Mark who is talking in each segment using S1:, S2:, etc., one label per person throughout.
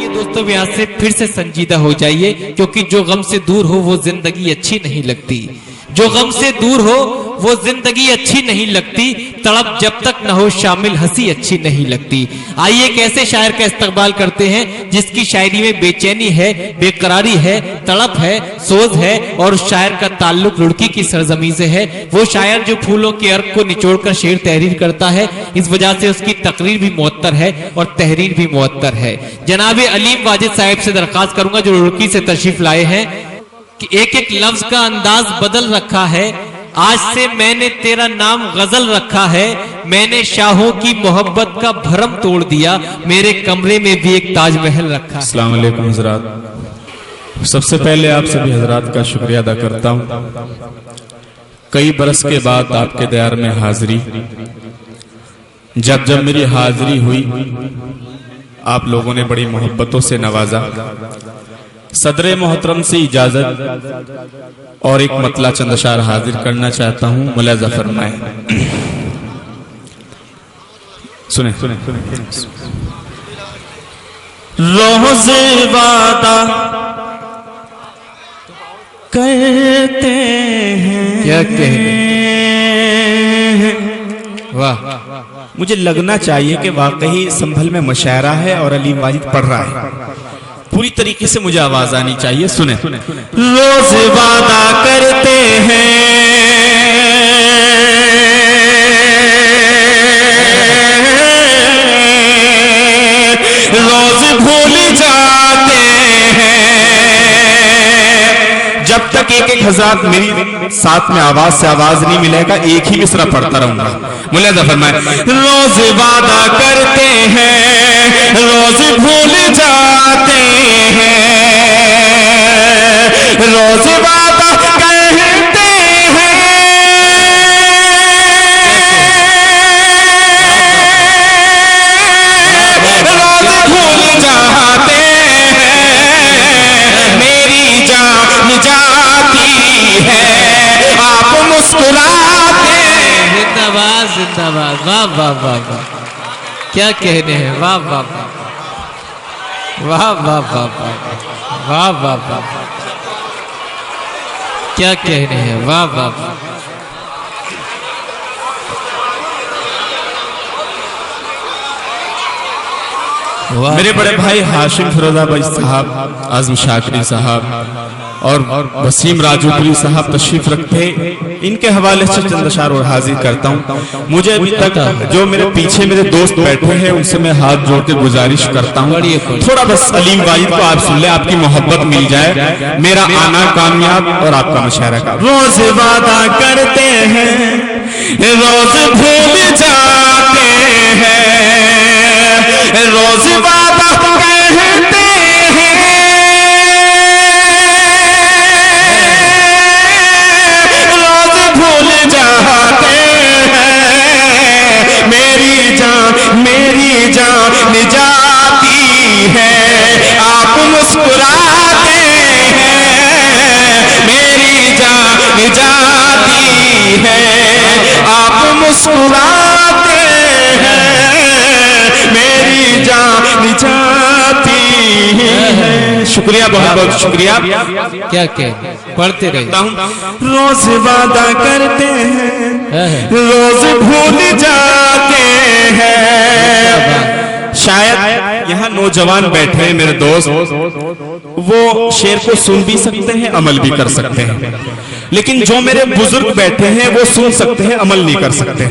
S1: चलिए दोस्तों, यहाँ से फिर से संजीदा हो जाइए, क्योंकि जो गम से दूर हो वो जिंदगी अच्छी नहीं लगती। जो गम से दूर हो वो जिंदगी अच्छी नहीं लगती, तड़प जब तक न हो शामिल हंसी अच्छी नहीं लगती। आइए एक ऐसे शायर का इस्तकबाल करते हैं जिसकी शायरी में बेचैनी है, बेकरारी है, तड़प है, सोज है और उस शायर का ताल्लुक रुड़की की सरजमी से है। वो शायर जो फूलों के अर्क को निचोड़कर शेर तहरीर करता है, इस वजह से उसकी तकरीर भी मुअत्तर है और तहरीर भी मुअत्तर है। जनाबे अलीम वाजिद साहब से दरख्वास्त करूंगा जो रुड़की से तशरीफ लाए हैं कि एक एक लफ्ज का अंदाज बदल रखा है। आज से मैंने तेरा नाम गजल रखा है, मैंने शाहों की मोहब्बत का भरम तोड़ दिया, मेरे कमरे में भी एक ताजमहल रखा है।
S2: अस्सलाम वालेकुम हज़रात। सबसे पहले आप सभी हजरात का शुक्रिया अदा करता हूँ। कई बरस के बाद आपके दयार में हाजिरी, जब जब मेरी हाजिरी हुई आप लोगों ने बड़ी मोहब्बतों से नवाजा। सदरे मोहतरम से इजाजत और एक मतला चंद अशार हाजिर करना चाहता हूं, मुलाजा फरमाए। सुने सुने
S3: रोज़े वादा करते हैं,
S1: क्या कहने, वाह।
S3: मुझे लगना चाहिए कि वाकई संभल में मुशायरा है और अलीम वाजिद पढ़ रहा है। पूरी तरीके से मुझे आवाज आनी चाहिए। सुने, रोज वादा करते हैं, रोज भूल जाते हैं। जब तक एक एक हज़रात मेरी साथ में आवाज से आवाज नहीं मिलेगा, एक ही मिसरा पढ़ता रहूंगा। मुलाजा फरमाए, रोज वादा करते हैं, रोज भूल जाते हैं, रोज वादा करते हैं, रोज भूल जाते हैं, मेरी जान जाती है, आप मुस्कुराते।
S1: जिंदाबाद जिंदाबाद, वाह वाह वाह वाह, क्या कहने हैं, वाह वाह वाह वाह वाह वाह वाह वाह वाह, क्या कहने हैं, वाह वाह वाह।
S3: मेरे बड़े भाई हाशिम फिरोजाबाई साहब, आजम शाकरी साहब और वसीम राजूपुरी साहब तशरीफ रखते, इनके हवाले से चंद अशार और हाजिर करता हूँ। मुझे अभी तक जो मेरे पीछे मेरे दोस्त बैठे हैं उनसे मैं हाथ जोड़ के गुजारिश करता हूँ, थोड़ा बस अलीम वाजिद को आप सुन ले, आपकी मोहब्बत मिल जाए, मेरा आना कामयाब और आपका मुशायरा का। रोज वादा करते हैं, रोज भूल जाते हैं, रोज वादा कहते हैं, रोज भूल जाते हैं, मेरी जान जाती है, आप मुस्कुराते हैं, मेरी जान जाती है, आप मुस्कुराते हैं, मेरी जान जाती है। शुक्रिया, बहुत बहुत शुक्रिया।
S1: क्या कहने, पढ़ते रहता हूँ।
S3: रोज वादा करते हैं, रोज भूल जाते हैं। शायद यहाँ नौजवान बैठे हैं मेरे दोस्त, वो शेर को सुन भी सकते हैं, अमल भी कर सकते हैं, लेकिन जो मेरे बुजुर्ग बैठे हैं वो सुन सकते हैं, अमल नहीं कर सकते।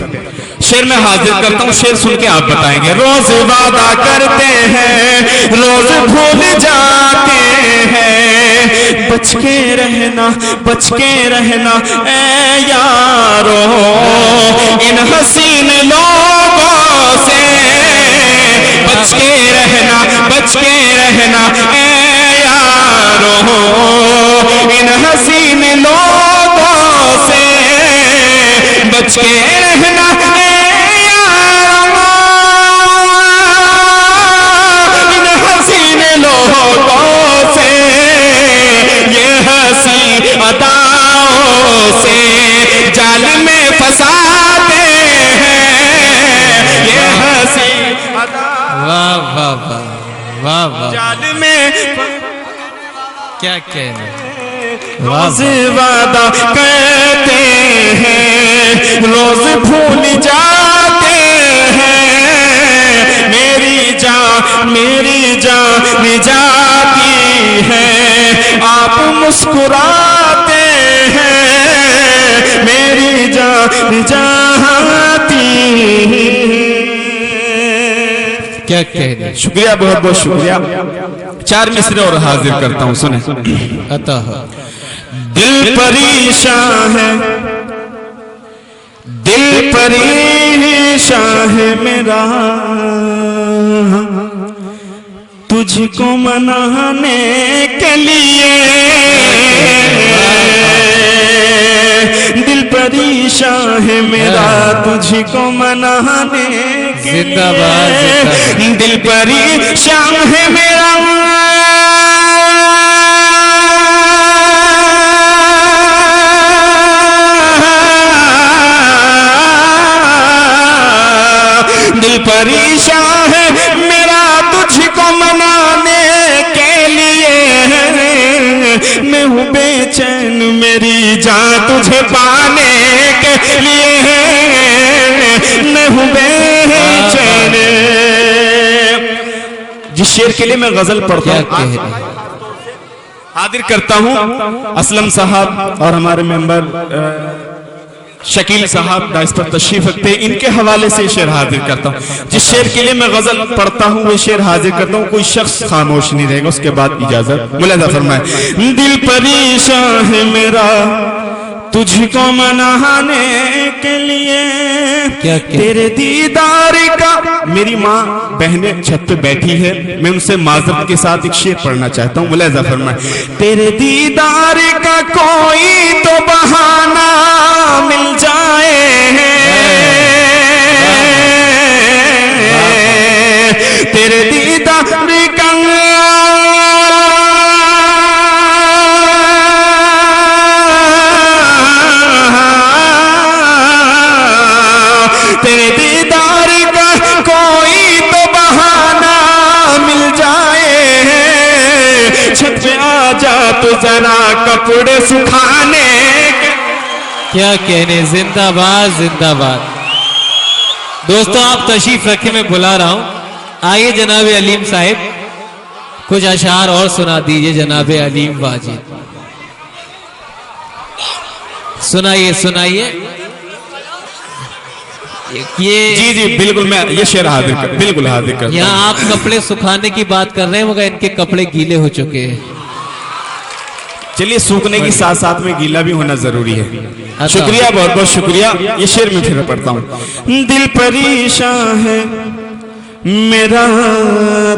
S3: शेर में हाजिर करता हूँ, शेर सुन के आप बताएंगे। रोज वादा करते हैं, रोज भूल जाते हैं, बच के रहना, बच के रहना ऐ यारो इन हसीन लोगों से, बच के रहना, बच के रहना ऐ यारो इन हसीन लोगों से, बच के रहना इन हसीन लोगों से, ये हसी अदाओं से जाल में फंसाते हैं,
S1: वाह वाह,
S3: जाल में
S1: क्या कहने,
S3: रोज वादा करते हैं, रोज भूल जाते हैं, मेरी जान जाती है, आप मुस्कुराते हैं, मेरी जान जाती है।
S1: क्या कहने।
S3: शुक्रिया, बहुत बहुत शुक्रिया। 4 मिसरे और हाजिर करता हूं, सुने।
S1: अतः
S3: दिल परेशान है, दिल परेशान है मेरा, तुझको मनाने के लिए, दिल परेशान है मेरा, तुझको मनाने के लिए,
S1: जिंदाबाद,
S3: दिल परेशान है मेरा, दिल परेशान है मेरा, तुझको मनाने के लिए, मैं हूँ बेचैन मेरी जान तुझे पाने के लिए, मैं हूँ बेचैन। जिस शेर के लिए मैं गजल पढ़ता हूँ हाजिर करता हूँ असलम साहब और हमारे मेंबर शकील साहब इस पर तशरीफ रखते हैं, इनके हवाले से शेर हाजिर करता हूँ। जिस शेर के लिए मैं गजल पढ़ता हूँ वो शेर हाजिर करता हूँ, कोई शख्स खामोश नहीं रहेगा, उसके बाद इजाजत। मुलाजा फरमाए। दिल परेशान है मेरा, तुझको मनाने के लिए,
S1: क्या
S3: तेरे दीदार का। मेरी माँ बहनें छत पे बैठी है, मैं उनसे माजरत के साथ एक शेर पढ़ना चाहता हूँ। मुलाजा फरमाए। तेरे दीदार का कोई तो बहाना मिल जाए, तेरे दीदार का तेरे दीदार का कोई तो बहाना मिल जाए, छत पे आ जा तो जरा कपड़े सुखाने।
S1: क्या कहने, जिंदाबाद जिंदाबाद। दोस्तों आप तशरीफ रखे, मैं बुला रहा हूं। आइए जनाब अलीम साहिब, कुछ अशार और सुना दीजिए जनाब अलीम वाजिद। सुनाइए सुनाइए। ये
S3: जी जी बिल्कुल, मैं ये शेर हाजिर कर, बिल्कुल हाजिर कर।
S1: यहाँ आप कपड़े सुखाने की बात कर रहे हैं, मगर इनके कपड़े गीले हो चुके हैं।
S3: चलिए, सूखने के साथ साथ में गीला भी होना जरूरी है।
S1: अच्छा।
S3: शुक्रिया, बहुत बहुत शुक्रिया। ये शेर में फिर पढ़ता हूँ। दिल परेशान है मेरा,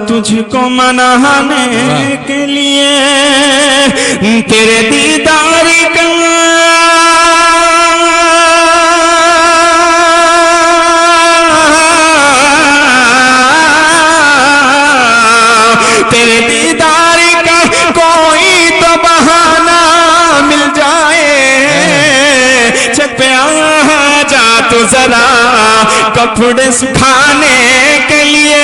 S3: तुझको मनाने के लिए, तेरे दीदार का तेरे दीदार का कोई तो बहाना मिल जाए, छत पे आ जा तो जरा कपड़े सुखाने के लिए,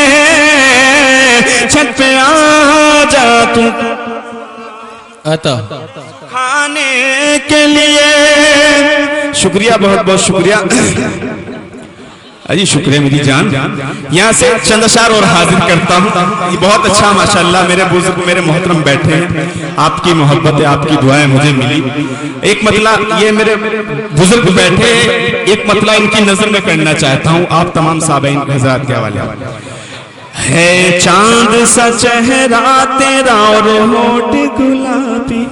S3: छत पे आ जा तू
S1: अतः
S3: खाने के लिए। शुक्रिया, बहुत बहुत शुक्रिया। अजी शुक्रिया मेरी जान। यहाँ से चंद अशार और हाजिर करता हूँ। ये बहुत अच्छा माशाल्लाह, मेरे बुजुर्ग मेरे मोहतरम बैठे हैं, आपकी मोहब्बत है, आपकी दुआएं मुझे मिली। एक मतला ये मेरे बुजुर्ग बैठे, एक मतला इनकी नजर में करना चाहता हूँ आप तमाम साबईन हज़रात के हवाले। है चांद सा चेहरा तेरा और होठ गुलाबी,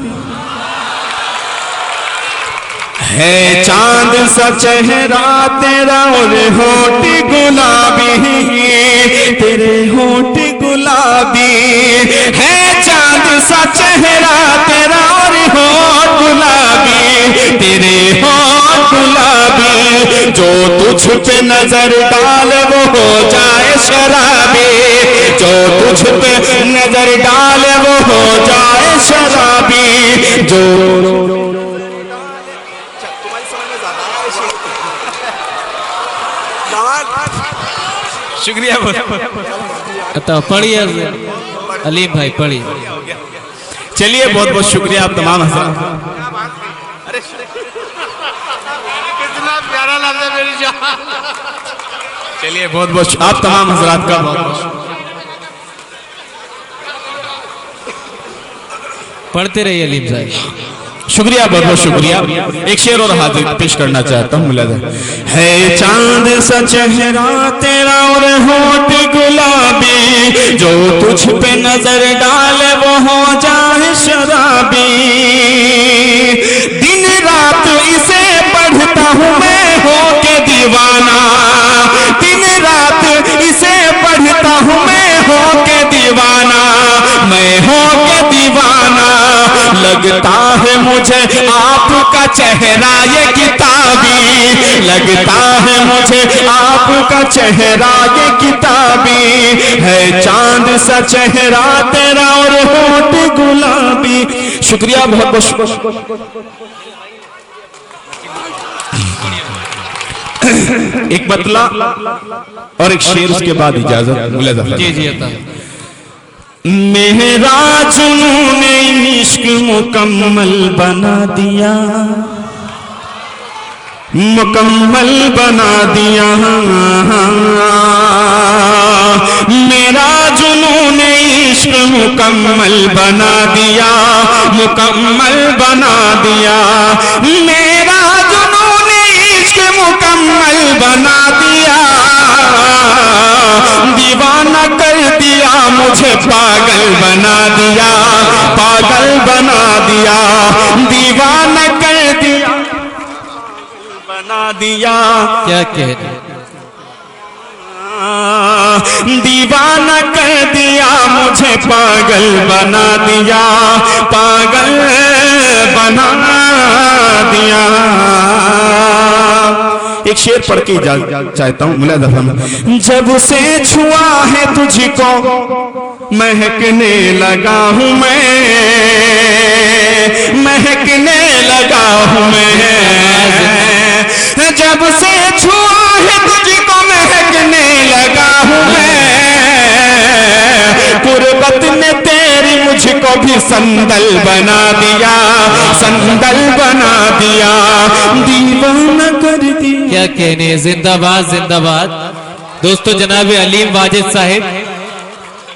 S3: है चांद सा चेहरा तेरा और होठ गुलाबी, तेरे होठ गुलाबी, है चांद सा चेहरा तेरा और होठ गुलाबी, तेरे होठ गुलाबी, जो तुझ पे नजर डाल वो हो जाए शराबी, जो तुझ पे नजर डाल वो हो जाए शराबी, जो
S1: शुक्रिया। पढ़िए। अलीम भाई पढ़िए।
S3: चलिए बहुत बहुत शुक्रिया आप तमाम हज़रात।
S4: कितना प्यारा लफ्ज़ है मेरी जान।
S3: चलिए बहुत बहुत आप तमाम हज़रात का बहुत बहुत
S1: पढ़ते रहिए अलीम साहब।
S3: शुक्रिया, बहुत बहुत शुक्रिया। एक शेर और हाजिर पेश करना चाहता हूँ। है चांद सा चेहरा तेरा और होठ गुलाबी, जो तुझ पे नजर डाले वो हो जाए शराबी। दिन रात इसे पढ़ता हूँ मैं हो के दीवाना, दिन रात इसे पढ़ता हूँ मैं हो के दीवाना, मैं हो के दीवाना। लगता है मुझे आपका चेहरा ये किताबी, लगता है मुझे आपका चेहरा ये किताबी। है चांद सा चेहरा तेरा और होठ गुलाबी। शुक्रिया, बहुत बहुत एक बतला और एक शेर, उसके बाद इजाजत।
S1: जी जी अता।
S3: मेरा जुनून इश्क मुकम्मल बना दिया, मुकम्मल बना दिया। मेरा जुनून इश्क मुकम्मल बना दिया, मुकम्मल बना दिया। मेरा जुनून इश्क मुकम्मल बना दिया, दीवाना कर दिया मुझे, पागल बना दिया, पागल बना दिया, दीवाना कर दिया, बना दिया।
S1: क्या कह रहे?
S3: दीवाना कर दिया मुझे, पागल बना दिया, पागल बना दिया। एक शेर पढ़ के चाहता हूँ। जब से छुआ है तुझको महकने लगा हूँ मैं, महकने लगा हूँ मैं। जब से छुआ है तुझको महकने लगा हूँ मैं। गुरबत ने तेरी मुझको भी संदल बना दिया, संदल बना दिया, दीवाना कर दिया।
S1: क्या कहने, जिंदाबाद जिंदाबाद। दोस्तों जनाब अलीम वाजिद साहिब,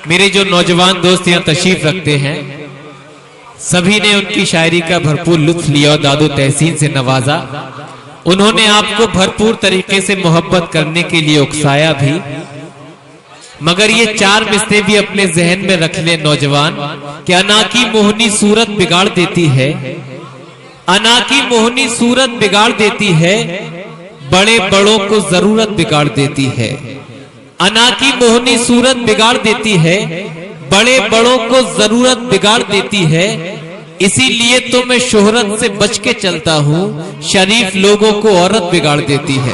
S1: मेरे जो नौजवान दोस्त यहाँ तशरीफ रखते हैं, सभी ने उनकी शायरी का भरपूर लुत्फ लिया और दादो तहसीन से नवाजा। उन्होंने आपको भरपूर तरीके से मोहब्बत करने के लिए उकसाया भी, मगर ये चार मिसलें भी अपने जहन में रख ले नौजवान कि अना की मोहनी सूरत बिगाड़ देती है, अना की मोहनी सूरत बिगाड़ देती है, बड़े बड़ों को जरूरत बिगाड़ देती है। अना की मोहनी सूरत बिगाड़ देती है, बड़े बड़ों को जरूरत बिगाड़ देती है। इसीलिए तो मैं शोहरत से बच के चलता हूँ, शरीफ लोगों को औरत बिगाड़ देती है।